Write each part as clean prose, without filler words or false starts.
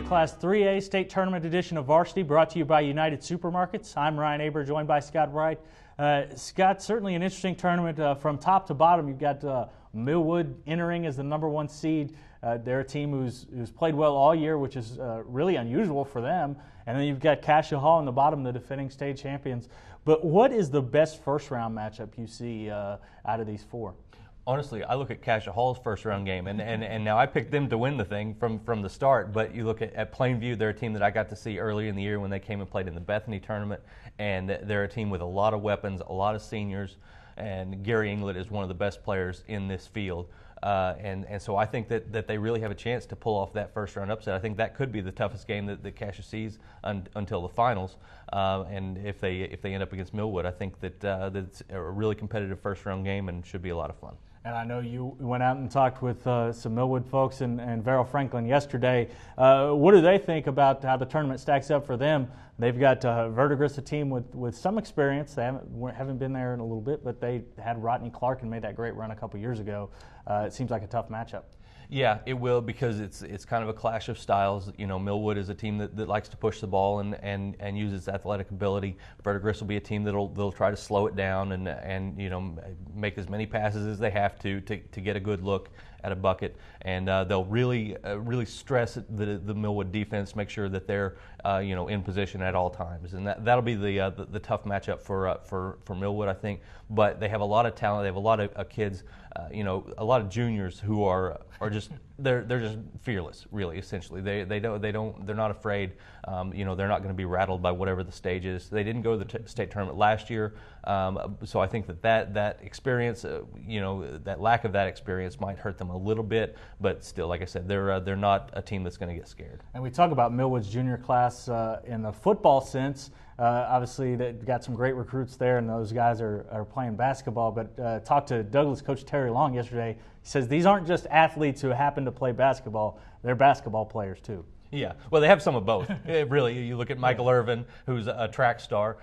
Class 3A State Tournament edition of Varsity, brought to you by United Supermarkets. I'm Ryan Aber, joined by Scott Bright. Scott, certainly an interesting tournament from top to bottom. You've got Millwood entering as the #1 seed. They're a team who's played well all year, which is really unusual for them. And then you've got Cassia Hall in the bottom, the defending state champions. But what is the best first-round matchup you see out of these four? Honestly, I look at Cassia Hall's first-round game, and now I picked them to win the thing from the start, but you look at Plainview, they're a team that I got to see early in the year when they came and played in the Bethany tournament, and they're a team with a lot of weapons, a lot of seniors, and Gary Inglet is one of the best players in this field. And so I think that they really have a chance to pull off that first-round upset. I think that could be the toughest game that Cassia sees until the finals. And if they end up against Millwood, I think that it's a really competitive first-round game and should be a lot of fun. And I know you went out and talked with some Millwood folks and Vero Franklin yesterday. What do they think about how the tournament stacks up for them? They've got Verdigris, a team with some experience. They haven't been there in a little bit, but they had Rodney Clark and made that great run a couple years ago. It seems like a tough matchup. Yeah, it will, because it's kind of a clash of styles. You know, Millwood is a team that likes to push the ball and use its athletic ability. Verdigris will be a team they'll try to slow it down and you know, make as many passes as they have to get a good look at a bucket, and they'll really stress the Millwood defense, make sure that they're you know, in position at all times, and that'll be the tough matchup for Millwood, I think. But they have a lot of talent. They have a lot of kids, you know, a lot of juniors who are just they're just fearless, really. Essentially, they're not afraid. You know, they're not going to be rattled by whatever the stage is. They didn't go to the state tournament last year, so I think that experience, you know, that lack of that experience might hurt them a little bit. But still, like I said, they're not a team that's going to get scared. And we talk about Millwood's junior class in the football sense. Obviously, they've got some great recruits there, and those guys are playing basketball. But talked to Douglas coach Terry Long yesterday. He says these aren't just athletes who happen to play basketball. They're basketball players, too. Yeah, well, they have some of both. Really, you look at Michael Irvin, who's a track star,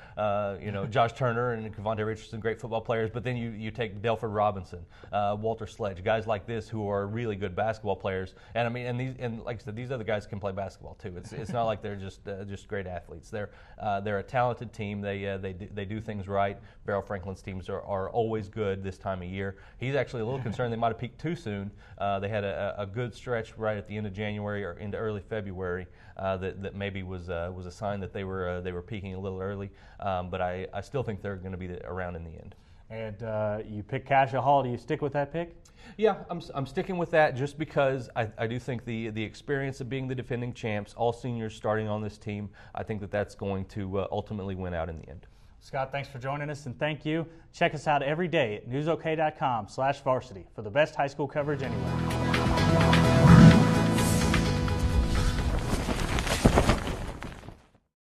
you know, Josh Turner and Kevontae Richardson, great football players. But then you take Delford Robinson, Walter Sledge, guys like this who are really good basketball players. And I mean, and like I said, these other guys can play basketball too. It's not like they're just great athletes. They're a talented team. They do things right. Vero Franklin's teams are always good this time of year. He's actually a little concerned they might have peaked too soon. They had a good stretch right at the end of January or into early February. That maybe was a sign that they were peaking a little early, but I still think they're going to be around in the end. And you pick Cassia Hall. Do you stick with that pick? Yeah, I'm sticking with that just because I do think the experience of being the defending champs, all seniors starting on this team, I think that's going to ultimately win out in the end. Scott, thanks for joining us, and thank you. Check us out every day at newsok.com/varsity for the best high school coverage anywhere.